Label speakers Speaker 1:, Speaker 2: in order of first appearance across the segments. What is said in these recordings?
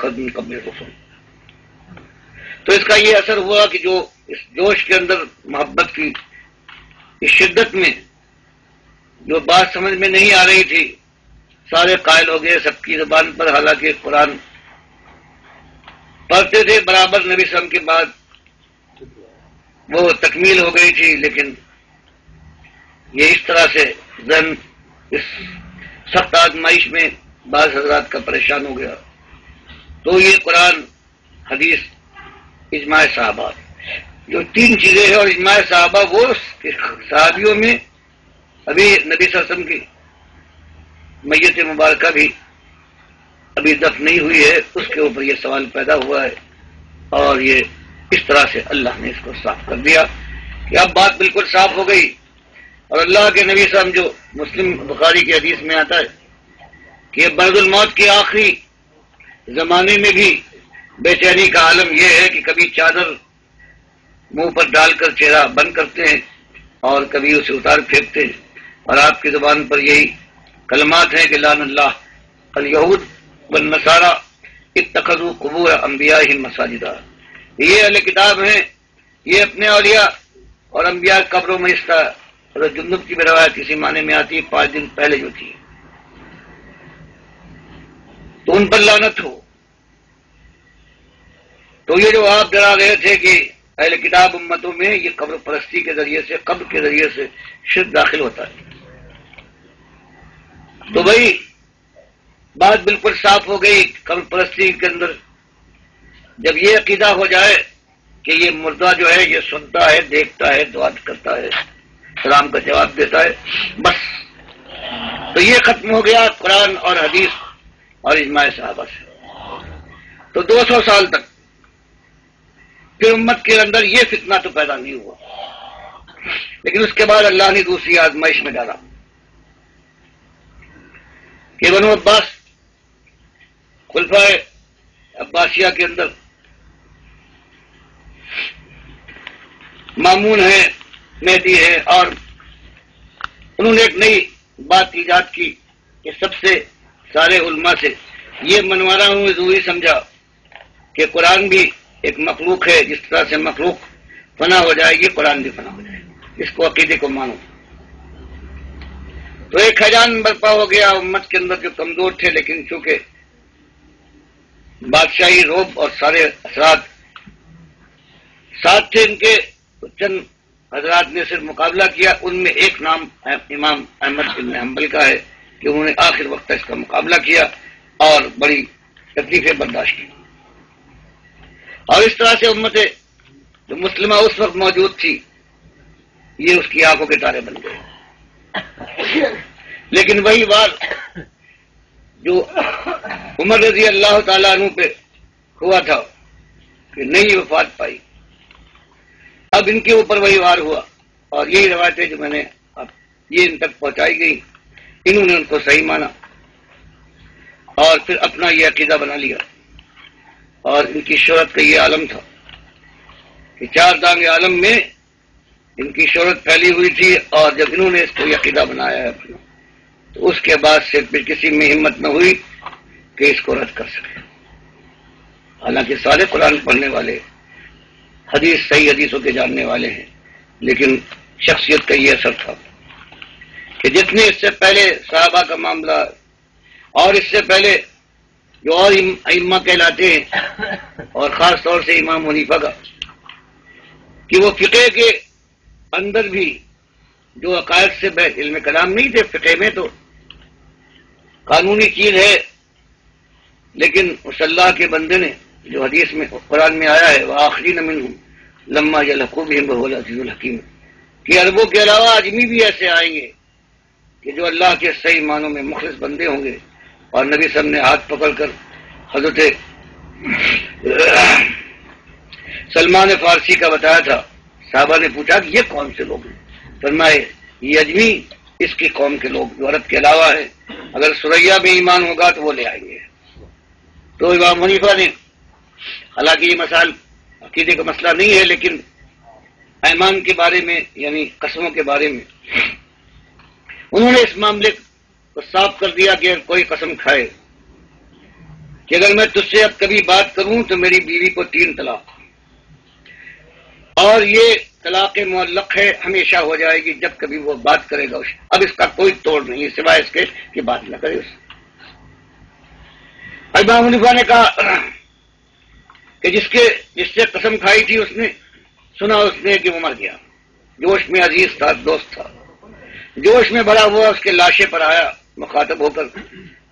Speaker 1: قد من قبل الرسل. تو اس کا یہ اثر ہوا کہ جو اس جوش کے اندر محبت کی اس شدت میں جو بات سمجھ میں نہیں آ رہی تھی، سارے قائل ہو گئے سب کی زبان پر، حالانکہ قرآن پڑھتے تھے برابر نبی صلی اللہ علیہ وسلم کے بعد وہ تکمیل ہو گئی تھی، لیکن یہ اس طرح سے ذہن اس سخت آزمائش میں بعض حضرات کا پریشان ہو گیا. تو یہ قرآن، حدیث، اجماع صحابہ، جو تین چیزیں ہیں. اور اجماع صحابہ وہ صحابیوں میں ابھی نبی صلی اللہ علیہ وسلم کی میت مبارکہ بھی ابھی دفن نہیں ہوئی ہے، اس کے اوپر یہ سوال پیدا ہوا ہے، اور یہ اس طرح سے اللہ نے اس کو صاف کر دیا کہ اب بات بالکل صاف ہو گئی. اور اللہ کے نبی صلی اللہ علیہ وسلم، جو مسلم بخاری کی حدیث میں آتا ہے کہ بعد الموت کے آخری زمانے میں بھی بے چینی کا عالم یہ ہے کہ کبھی چادر منہ پر ڈال کر چہرہ بند کرتے ہیں اور کبھی اسے اتار پھینکتے ہیں، اور آپ کی زبان پر یہی کلمات ہیں کہ لعن اللہ الیہود والنصارى اتخذوا قبور انبیائہم مساجدا. یہ اہل کتاب ہیں، یہ اپنے اولیاء اور انبیاء قبروں میں حصہ. حضرت جندب کی بھی روایت اسی معنی میں آتی ہے، 5 دن پہلے جو تھی، تو ان پر لعنت ہو. تو یہ جو آپ ڈرا رہے تھے کہ اہل کتاب امتوں میں یہ قبر پرستی کے ذریعے سے، قبر کے ذریعے سے شرک داخل ہوتا ہے، تو بھائی بات بالکل صاف ہو گئی. قبر پرستی کے اندر جب یہ عقیدہ ہو جائے کہ یہ مردہ جو ہے یہ سنتا ہے، دیکھتا ہے، دعا کرتا ہے، سلام کا جواب دیتا ہے، بس تو یہ ختم ہو گیا قرآن اور حدیث اور اجماع صحابہ سے. تو 200 سال تک پھر امت کے اندر یہ فتنہ تو پیدا نہیں ہوا، لیکن اس کے بعد اللہ نے دوسری آزمائش میں ڈالا کہ بنو عباس، خلفائے عباسیہ کے اندر مامون ہے، مہدی ہے، اور انہوں نے ایک نئی بات ایجاد کی کہ سب سے سارے علماء سے یہ منوانا ہوں ضروری سمجھا کہ قرآن بھی ایک مخلوق ہے، جس طرح سے مخلوق فنا ہو جائے گی قرآن بھی فنا ہو جائے گا، اس کو عقیدے کو مانو. تو ایک خیجان برپا ہو گیا امت کے اندر جو کمزور تھے، لیکن چونکہ بادشاہی روب اور سارے اثرات ساتھ تھے ان کے، تو چند حضرات نے صرف مقابلہ کیا. ان میں ایک نام امام احمد بن حنبل کا ہے کہ انہوں نے آخر وقت اس کا مقابلہ کیا اور بڑی تکلیفیں برداشت کی. اور اس طرح سے امت جو مسلمہ اس وقت موجود تھی یہ اس کی آنکھوں کے تارے بن گئے. لیکن وہی وار جو عمر رضی اللہ تعالیٰ عنہ پہ ہوا تھا کہ نہیں وفات پائی، اب ان کے اوپر وہی وار ہوا. اور یہی روایتیں جو میں نے اب یہ ان تک پہنچائی گئی، انہوں نے ان کو صحیح مانا اور پھر اپنا یہ عقیدہ بنا لیا. اور ان کی شہرت کا یہ عالم تھا کہ 4 دانگ عالم میں ان کی شہرت پھیلی ہوئی تھی، اور جب انہوں نے اس کو یہ عقیدہ بنایا ہے اپنا، تو اس کے بعد سے پھر کسی میں ہمت نہ ہوئی کہ اس کو رد کر سکے. حالانکہ سارے قرآن پڑھنے والے، حدیث، صحیح حدیثوں کے جاننے والے ہیں، لیکن شخصیت کا یہ اثر تھا کہ جتنے اس سے پہلے صحابہ کا معاملہ اور اس سے پہلے جو اور ائمہ کہلاتے ہیں، اور خاص طور سے امام حنیفہ کا، کہ وہ فقہ کے اندر بھی جو عقائد سے علم کلام نہیں تھے، فقہ میں تو قانونی چیز ہے، لیکن اس اللہ کے بندے نے جو حدیث میں قرآن میں آیا ہے وآخرین منہم لما یلحقوا بہم وہو العزیز الحکیم، کہ عربوں کے علاوہ آدمی بھی ایسے آئیں گے کہ جو اللہ کے صحیح معنوں میں مخلص بندے ہوں گے. اور نبی صلی اللہ علیہ وسلم نے ہاتھ پکڑ کر حضرت سلمان فارسی کا بتایا تھا. صحابہ نے پوچھا کہ یہ کون سے لوگ ہیں؟ فرمائے یہ اجمی اس کی قوم کے لوگ جو عرب کے علاوہ ہیں، اگر سریا میں ایمان ہوگا تو وہ لے آئیں گے. تو امام حنیفہ نے، حالانکہ یہ مسائل عقیدے کا مسئلہ نہیں ہے، لیکن ایمان کے بارے میں یعنی قسموں کے بارے میں انہوں نے اس معاملے کو صاف کر دیا کہ کوئی قسم کھائے کہ اگر میں تجھ سے اب کبھی بات کروں تو میری بیوی کو 3 طلاق، اور یہ طلاق معلق ہے، ہمیشہ ہو جائے گی جب کبھی وہ بات کرے گا، اب اس کا کوئی توڑ نہیں ہے سوائے اس کے کہ بات نہ کرے اس سے۔ امام حنیفہ نے کہا کہ جس سے قسم کھائی تھی اس نے سنا اس نے کہ وہ مر گیا، جوش میں عزیز تھا، دوست تھا، جوش میں بڑا ہوا، اس کے لاشے پر آیا مخاطب ہو کر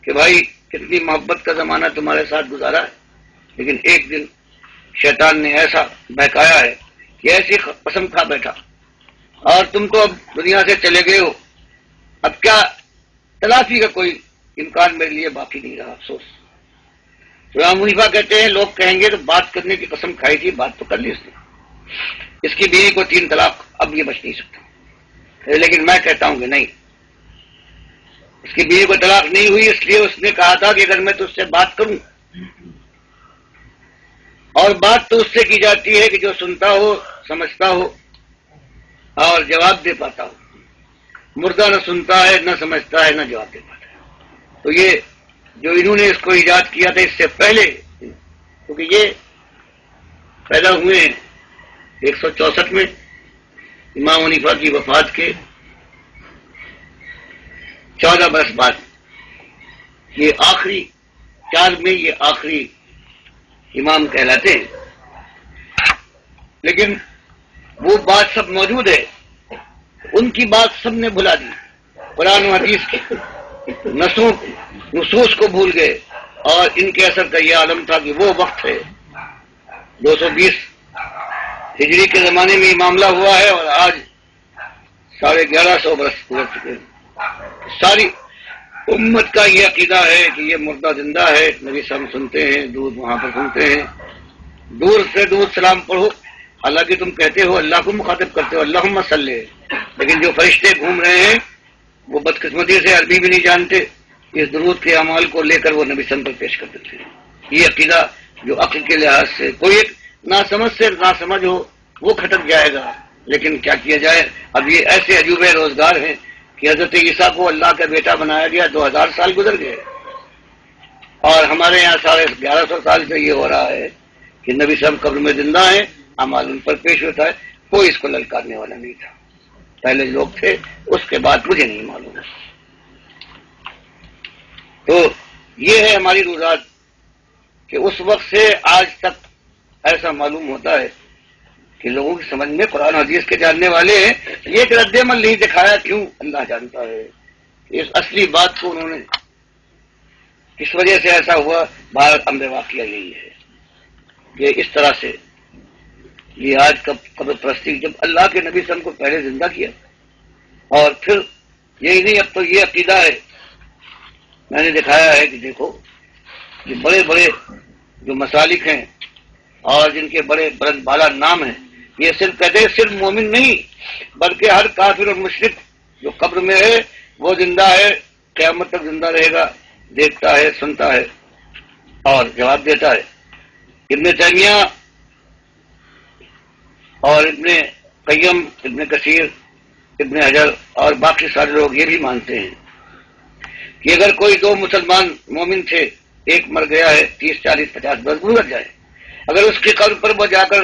Speaker 1: کہ بھائی کتنی محبت کا زمانہ تمہارے ساتھ گزارا ہے، لیکن ایک دن شیطان نے ایسا بہکایا ہے کہ ایسی قسم کھا بیٹھا، اور تم تو اب دنیا سے چلے گئے ہو، اب کیا تلافی کا کوئی امکان میرے لیے باقی نہیں رہا، افسوس۔ تو امام حنیفہ کہتے ہیں لوگ کہیں گے تو بات کرنے کی قسم کھائی تھی، بات تو کر لی اس نے، اس کی بیوی کو 3 طلاق، اب یہ بچ نہیں سکتا، لیکن میں کہتا ہوں کہ نہیں، اس کی بیوی کو طلاق نہیں ہوئی، اس لیے اس نے کہا تھا کہ اگر میں تجھ سے بات کروں، اور بات تو اس سے کی جاتی ہے کہ جو سنتا ہو، سمجھتا ہو اور جواب دے پاتا ہو، مردہ نہ سنتا ہے، نہ سمجھتا ہے، نہ جواب دے پاتا ہے۔ تو یہ جو انہوں نے اس کو ایجاد کیا تھا اس سے پہلے، کیونکہ یہ پیدا ہوئے ہیں 164 میں، امام حنیفہ کی وفات کے 14 برس بعد، یہ آخری 4 میں یہ آخری امام کہلاتے ہیں، لیکن وہ بات سب موجود ہے، ان کی بات سب نے بھلا دی، قرآن و حدیث کی نصوص کو بھول گئے، اور ان کے اثر کا یہ عالم تھا کہ وہ وقت ہے 220 ہجری کے زمانے میں یہ معاملہ ہوا ہے، اور آج 1150 برس گزر چکے ہیں۔ ساری امت کا یہ عقیدہ ہے کہ یہ مردہ زندہ ہے، نبی صلی اللہ علیہ وسلم سنتے ہیں، دودھ وہاں پر سنتے ہیں، دور سے دور سلام پڑھو، حالانکہ تم کہتے ہو اللہ کو مخاطب کرتے ہو اللہم صلی، لیکن جو فرشتے گھوم رہے ہیں وہ بدقسمتی سے عربی بھی نہیں جانتے، اس درود کے اعمال کو لے کر وہ نبی صلی اللہ علیہ وسلم پر پیش کر دیتے ہیں۔ یہ عقیدہ جو عقل کے لحاظ سے کوئی ایک ناسمجھ سے ناسمجھ ہو وہ کھٹک جائے گا، لیکن کیا کیا جائے، اب یہ ایسے عجوبے روزگار ہیں کہ حضرت عیسیٰ کو اللہ کا بیٹا بنایا گیا، 2000 سال گزر گئے، اور ہمارے یہاں 1150 سال سے یہ ہو رہا ہے کہ نبی صاحب قبر میں زندہ ہیں، اعمال ان پر پیش ہوتا ہے، کوئی اس کو للکارنے والا نہیں تھا، پہلے لوگ تھے، اس کے بعد مجھے نہیں معلوم ہے۔ تو یہ ہے ہماری روزات کہ اس وقت سے آج تک ایسا معلوم ہوتا ہے کہ لوگوں کی سمجھ میں قرآن حدیث کے جاننے والے ہیں، یہ ایک رد عمل نہیں دکھایا، کیوں اللہ جانتا ہے اس اصلی بات کو انہوں نے کس وجہ سے ایسا ہوا، باہر امر واقعہ یہی ہے کہ اس طرح سے یہ آج قبر پرستی، جب اللہ کے نبی صلی اللہ علیہ وسلم کو پہلے زندہ کیا، اور پھر یہی نہیں، اب تو یہ عقیدہ ہے، میں نے دکھایا ہے کہ دیکھو یہ بڑے بڑے جو مسالک ہیں اور جن کے بڑے بلند بالا نام ہیں، یہ صرف کہتے ہیں صرف مومن نہیں بلکہ ہر کافر اور مشرک جو قبر میں ہے وہ زندہ ہے، قیامت تک زندہ رہے گا، دیکھتا ہے، سنتا ہے اور جواب دیتا ہے۔ ابن تیمیہ اور ابن قیم، ابن کثیر، ابن حجر اور باقی سارے لوگ یہ بھی مانتے ہیں کہ اگر کوئی 2 مسلمان مومن تھے، ایک مر گیا ہے، 30 40 50 برس گزر جائے، اگر اس کی قبر پر وہ جا کر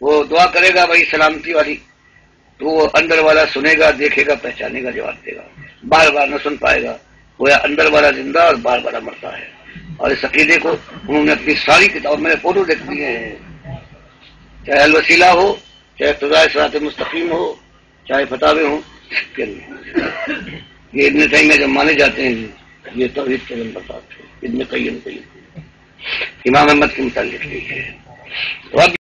Speaker 1: وہ دعا کرے گا بھائی سلامتی والی، تو وہ اندر والا سنے گا، دیکھے گا، پہچانے گا، جواب دے گا، بار بار نہ سن پائے گا، وہ اندر والا زندہ اور بار بار مرتا ہے۔ اور اس عقیدے کو انہوں نے اپنی ساری کتاب میں فوٹو دیکھ دیے ہیں، چاہے الوسیلہ ہو، چاہے اقتضاء صراط مستقیم ہو، چاہے فتاوی ہوں، یہ ابن تیمیہ جب مانے جاتے ہیں یہ توحید کے بتاتے ہیں، ابن قیم امام احمد کے متعلق ہے۔